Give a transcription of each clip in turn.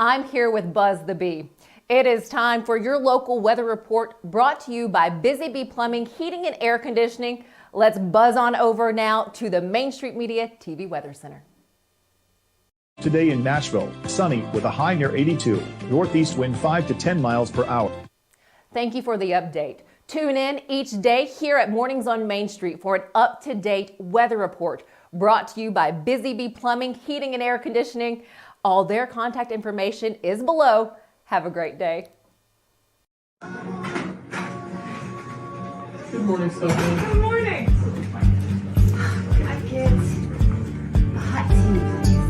I'm here with Buzz the Bee. It is time for your local weather report brought to you by Busy Bee Plumbing, Heating and Air Conditioning. Let's buzz on over now to the Main Street Media TV Weather Center. Today in Nashville, sunny with a high near 82, northeast wind 5 to 10 miles per hour. Thank you for the update. Tune in each day here at Mornings on Main Street for an up-to-date weather report brought to you by Busy Bee Plumbing, Heating and Air Conditioning. All their contact information is below. Have a great day. Good morning, Stephanie. Good morning. Hi, kids. Hot tea, please.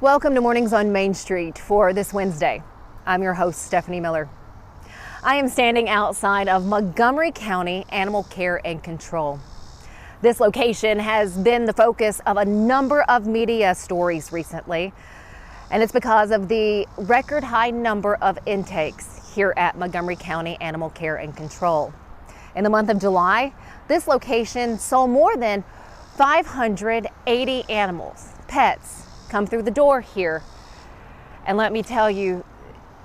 Welcome to Mornings on Main Street for this Wednesday. I'm your host, Stefanie Miller. I am standing outside of Montgomery County Animal Care and Control. This location has been the focus of a number of media stories recently, and it's because of the record high number of intakes here at Montgomery County Animal Care and Control. In the month of July, this location saw more than 580 animals, pets, come through the door here. And let me tell you,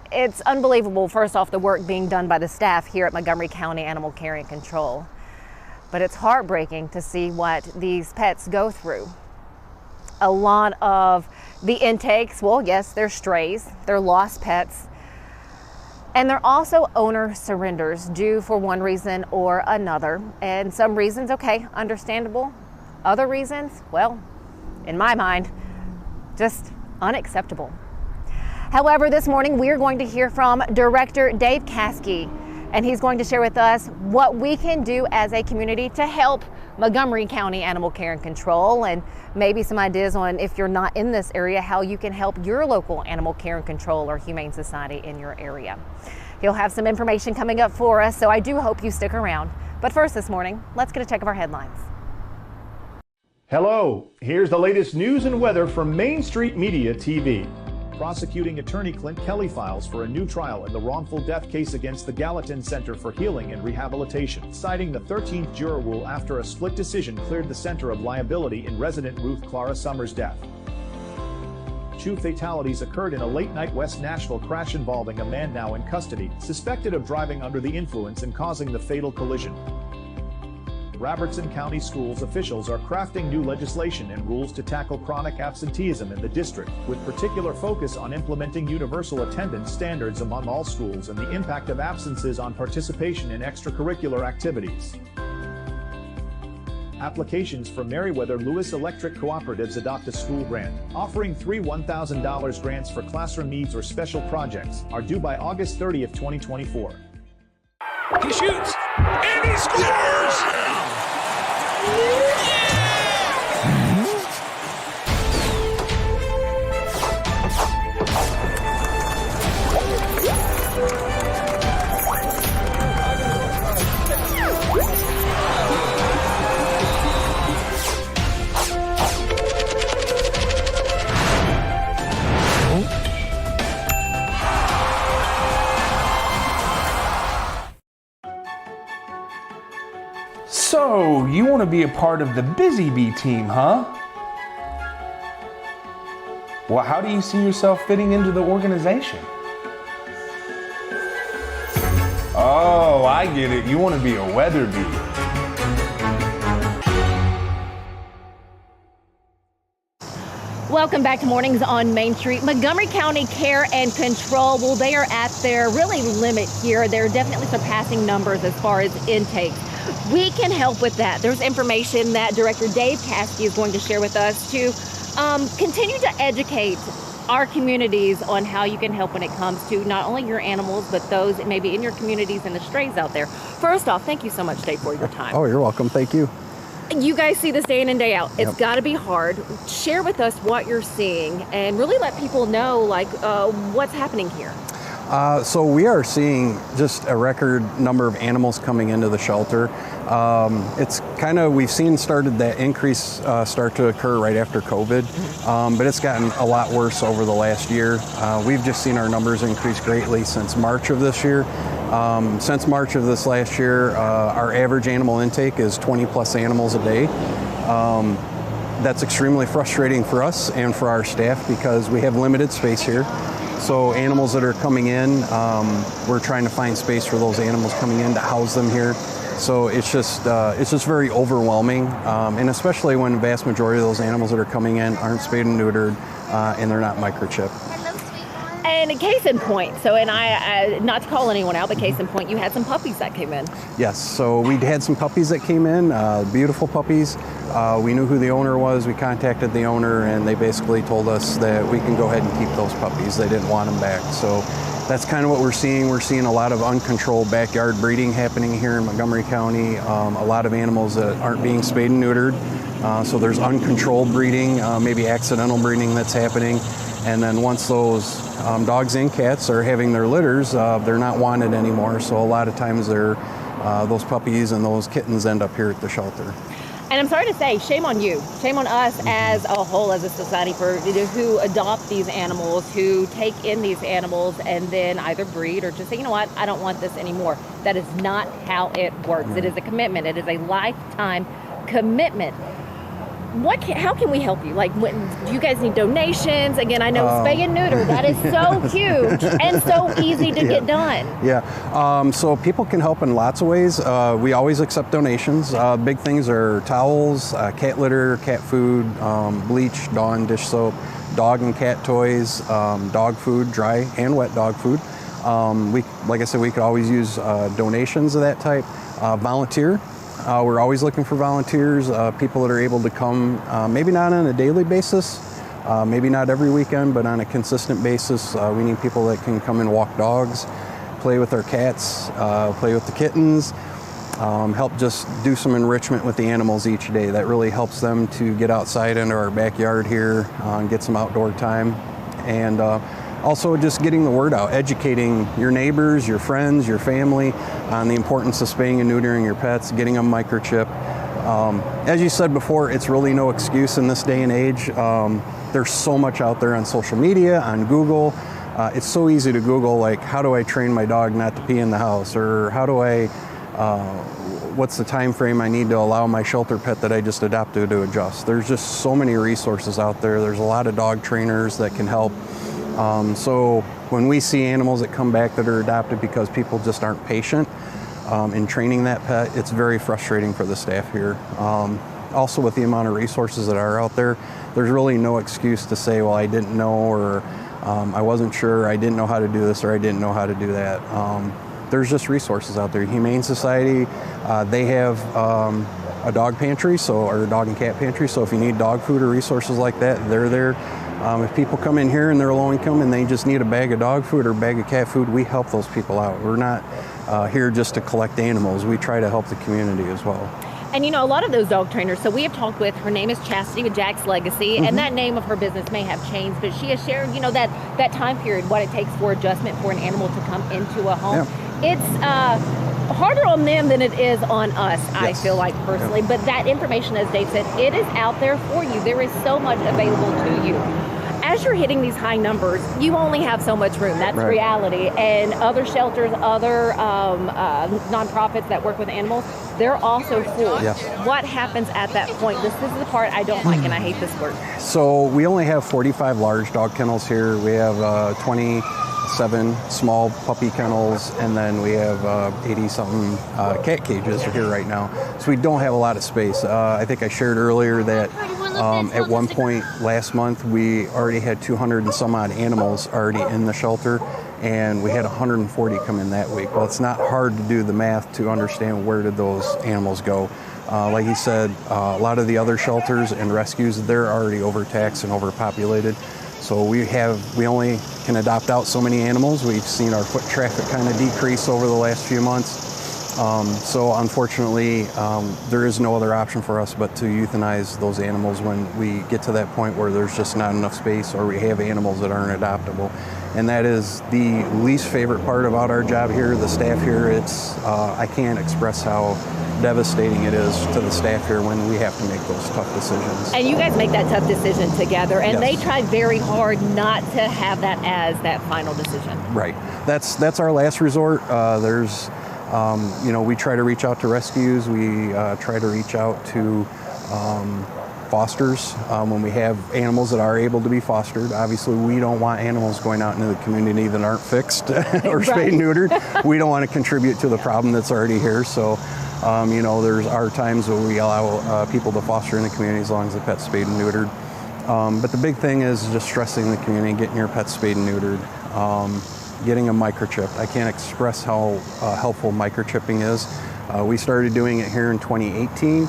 it's unbelievable, first off, the work being done by the staff here at Montgomery County Animal Care and Control. But it's heartbreaking to see what these pets go through. A lot of the intakes, well, yes, they're strays, they're lost pets, and they're also owner surrenders due for one reason or another. And some reasons, okay, understandable. Other reasons, well, in my mind, just unacceptable. However, this morning we're going to hear from Director Dave Kaske, and he's going to share with us what we can do as a community to help Montgomery County Animal Care and Control, and maybe some ideas on, if you're not in this area, how you can help your local animal care and control or humane society in your area. He'll have some information coming up for us, so I do hope you stick around. But first this morning, let's get a check of our headlines. Hello, here's the latest news and weather from Main Street Media TV. Prosecuting attorney Clint Kelly files for a new trial in the wrongful death case against the Gallatin Center for Healing and Rehabilitation, citing the 13th juror rule after a split decision cleared the center of liability in resident Ruth Clara Summers' death. Two fatalities occurred in a late-night West Nashville crash involving a man now in custody, suspected of driving under the influence and causing the fatal collision. Robertson County Schools officials are crafting new legislation and rules to tackle chronic absenteeism in the district, with particular focus on implementing universal attendance standards among all schools and the impact of absences on participation in extracurricular activities. Applications for Meriwether Lewis Electric Cooperatives Adopt a School grant, offering 3 $1,000 grants for classroom needs or special projects, are due by August 30th, 2024. He shoots, and he scores! So, you want to be a part of the Busy Bee team, huh? Well, how do you see yourself fitting into the organization? Oh, I get it. You want to be a weather bee. Welcome back to Mornings on Main Street. Montgomery County Care and Control, well, they are at their really limit here. They're definitely surpassing numbers as far as intake. We can help with that. There's information that Director Dave Kaske is going to share with us to continue to educate our communities on how you can help when it comes to not only your animals, but those that may be in your communities and the strays out there. First off, thank you so much, Dave, for your time. Oh, you're welcome. Thank you. You guys see this day in and day out. It's Yep. got to be hard. Share with us what you're seeing and really let people know like what's happening here. So we are seeing just a record number of animals coming into the shelter. It's kind of, we've seen that increase start to occur right after COVID, but it's gotten a lot worse over the last year. We've just seen our numbers increase greatly since March of this year. Since March of this last year, our average animal intake is 20 plus animals a day. That's extremely frustrating for us and for our staff because we have limited space here. So animals that are coming in, we're trying to find space for those animals coming in to house them here. So it's just very overwhelming, and especially when the vast majority of those animals that are coming in aren't spayed and neutered, and they're not microchipped. And case in point, so and I not to call anyone out, but case in point, you had some puppies that came in. Yes, so we had some puppies that came in, beautiful puppies. We knew who the owner was. We contacted the owner, and they basically told us that we can go ahead and keep those puppies. They didn't want them back. So that's kind of what we're seeing. We're seeing a lot of uncontrolled backyard breeding happening here in Montgomery County. A lot of animals that aren't being spayed and neutered. So there's uncontrolled breeding, maybe accidental breeding that's happening. And then once those dogs and cats are having their litters, they're not wanted anymore. So a lot of times those puppies and those kittens end up here at the shelter. And I'm sorry to say, shame on you, shame on us as a whole, as a society, for who adopt these animals, who take in these animals and then either breed or just say, you know what, I don't want this anymore. That is not how it works. It is a commitment. It is a lifetime commitment. How can we help you? Like, do you guys need donations? Again, I know spay and neuter, that is so huge and so easy to get done. Yeah, so people can help in lots of ways. We always accept donations. Big things are towels, cat litter, cat food, bleach, Dawn dish soap, dog and cat toys, dog food, dry and wet dog food. Like I said, we could always use donations of that type. Volunteer. We're always looking for volunteers, people that are able to come, maybe not on a daily basis, maybe not every weekend, but on a consistent basis. We need people that can come and walk dogs, play with our cats, play with the kittens, help just do some enrichment with the animals each day. That really helps them to get outside into our backyard here and get some outdoor time. And also just getting the word out, educating your neighbors, your friends, your family on the importance of spaying and neutering your pets, getting them microchipped. As you said before, it's really no excuse in this day and age. There's so much out there on social media, on Google. It's so easy to Google, like, how do I train my dog not to pee in the house? Or how do I, what's the time frame I need to allow my shelter pet that I just adopted to adjust? There's just so many resources out there. There's a lot of dog trainers that can help. So when we see animals that come back that are adopted because people just aren't patient in training that pet, it's very frustrating for the staff here. Also, with the amount of resources that are out there, there's really no excuse to say, well, I didn't know, or I wasn't sure, I didn't know how to do this, or I didn't know how to do that. There's just resources out there. Humane Society, they have a dog pantry, or a dog and cat pantry, so if you need dog food or resources like that, they're there. If people come in here and they're low income and they just need a bag of dog food or a bag of cat food, we help those people out. We're not here just to collect animals. We try to help the community as well. And you know, a lot of those dog trainers, so we have talked with, her name is Chastity with Jack's Legacy, and that name of her business may have changed, but she has shared, you know, that time period, what it takes for adjustment for an animal to come into a home. Yeah. It's harder on them than it is on us, yes. I feel like personally, but that information, as Dave said, it is out there for you. There is so much available to you. As you're hitting these high numbers, you only have so much room. That's right. Reality. And other shelters, other nonprofits that work with animals, they're also full. Yeah. What happens at that point? This is the part I don't like, and I hate this word. So we only have 45 large dog kennels here. We have 27 small puppy kennels, and then we have 80-something cat cages here right now. So we don't have a lot of space. I think I shared earlier that at one point last month, we already had 200 and some odd animals already in the shelter, and we had 140 come in that week. Well, it's not hard to do the math to understand where did those animals go. Like he said, a lot of the other shelters and rescues, they're already overtaxed and overpopulated. So we only can adopt out so many animals. We've seen our foot traffic kind of decrease over the last few months. So unfortunately, there is no other option for us but to euthanize those animals when we get to that point where there's just not enough space or we have animals that aren't adoptable. And that is the least favorite part about our job here, the staff here. I can't express how devastating it is to the staff here when we have to make those tough decisions. And you guys make that tough decision together, and Yes. they try very hard not to have that as that final decision. Right. That's our last resort. We try to reach out to rescues. We try to reach out to fosters when we have animals that are able to be fostered. Obviously, we don't want animals going out into the community that aren't fixed or spayed and neutered. We don't want to contribute to the problem that's already here. So, there's our times where we allow people to foster in the community as long as the pet's spayed and neutered. But the big thing is just stressing the community, getting your pet spayed and neutered. Getting a microchip. I can't express how helpful microchipping is. We started doing it here in 2018,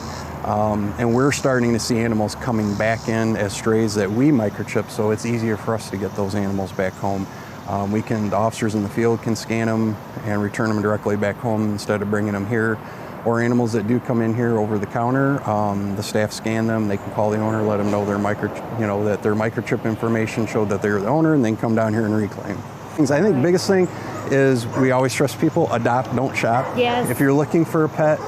and we're starting to see animals coming back in as strays that we microchip, so it's easier for us to get those animals back home. The officers in the field can scan them and return them directly back home instead of bringing them here. Or animals that do come in here over the counter, the staff scan them. They can call the owner, let them know that their microchip information showed that they're the owner, and then come down here and reclaim. I think the biggest thing is we always stress people, adopt, don't shop. Yes. If you're looking for a pet,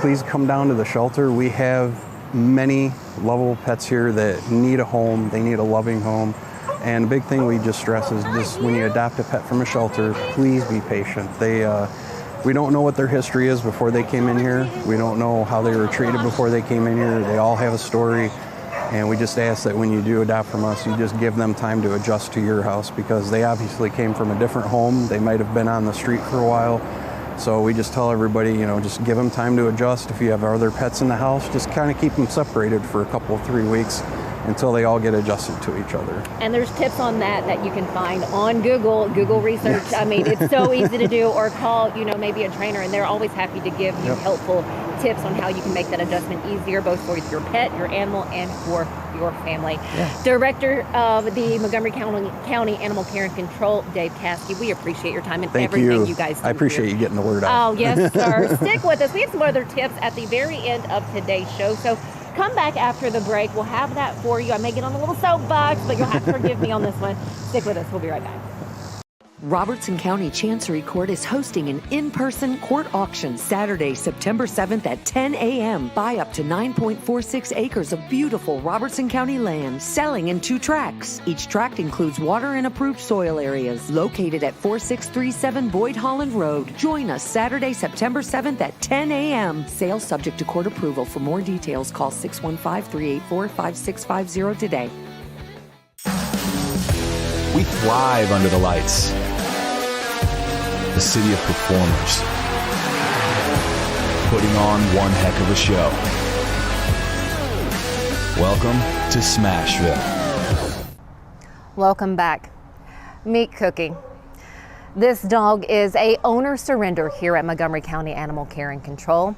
please come down to the shelter. We have many lovable pets here that need a home. They need a loving home. And the big thing we just stress is just when you adopt a pet from a shelter, please be patient. We don't know what their history is before they came in here. We don't know how they were treated before they came in here. They all have a story. And we just ask that when you do adopt from us, you just give them time to adjust to your house because they obviously came from a different home. They might have been on the street for a while. So we just tell everybody, just give them time to adjust. If you have other pets in the house, just kind of keep them separated for a couple, 3 weeks until they all get adjusted to each other. And there's tips on that you can find on Google research. Yes. I mean, it's so easy to do, or call, maybe a trainer, and they're always happy to give you helpful tips on how you can make that adjustment easier, both for your pet, your animal, and for your family. Yeah. Director of the Montgomery County Animal Care and Control, Dave Kaske, we appreciate your time and everything you guys do. I appreciate you getting the word out. Oh, yes, sir. Stick with us. We have some other tips at the very end of today's show, so come back after the break. We'll have that for you. I may get on a little soapbox, but you'll have to forgive me on this one. Stick with us. We'll be right back. Robertson County Chancery Court is hosting an in-person court auction Saturday, September 7th at 10 a.m. Buy up to 9.46 acres of beautiful Robertson County land, selling in 2 tracts. Each tract includes water and approved soil areas. Located at 4637 Boyd Holland Road. Join us Saturday, September 7th at 10 a.m. Sales subject to court approval. For more details, call 615-384-5650 today. We thrive under the lights. The city of performers. Putting on one heck of a show. Welcome to Smashville. Welcome back. Meet Cookie. This dog is a owner surrender here at Montgomery County Animal Care and Control.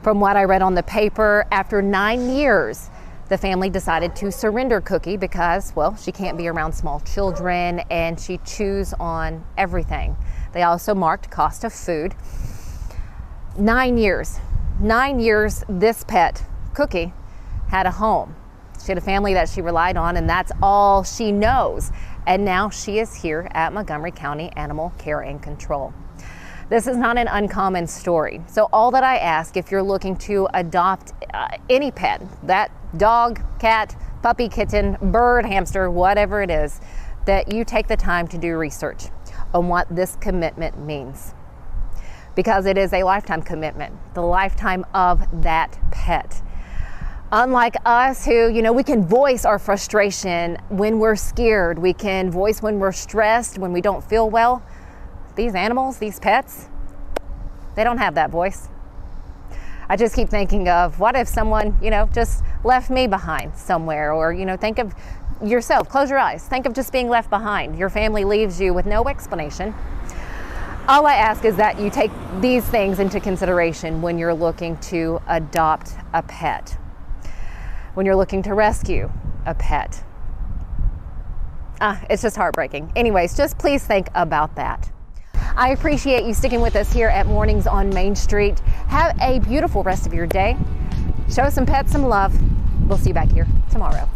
From what I read on the paper, after 9 years, the family decided to surrender Cookie because, well, she can't be around small children and she chews on everything. They also marked cost of food. 9 years. 9 years this pet, Cookie, had a home. She had a family that she relied on, and that's all she knows. And now she is here at Montgomery County Animal Care and Control. This is not an uncommon story. So all that I ask, if you're looking to adopt any pet, that dog, cat, puppy, kitten, bird, hamster, whatever it is, that you take the time to do research on what this commitment means. Because it is a lifetime commitment, the lifetime of that pet. Unlike us who, we can voice our frustration when we're scared, we can voice when we're stressed, when we don't feel well. These animals, these pets, they don't have that voice. I just keep thinking of what if someone, just left me behind somewhere, or, think of yourself, close your eyes, think of just being left behind. Your family leaves you with no explanation. All I ask is that you take these things into consideration when you're looking to adopt a pet, when you're looking to rescue a pet. It's just heartbreaking. Anyways, just please think about that. I appreciate you sticking with us here at Mornings on Main Street. Have a beautiful rest of your day. Show some pets some love. We'll see you back here tomorrow.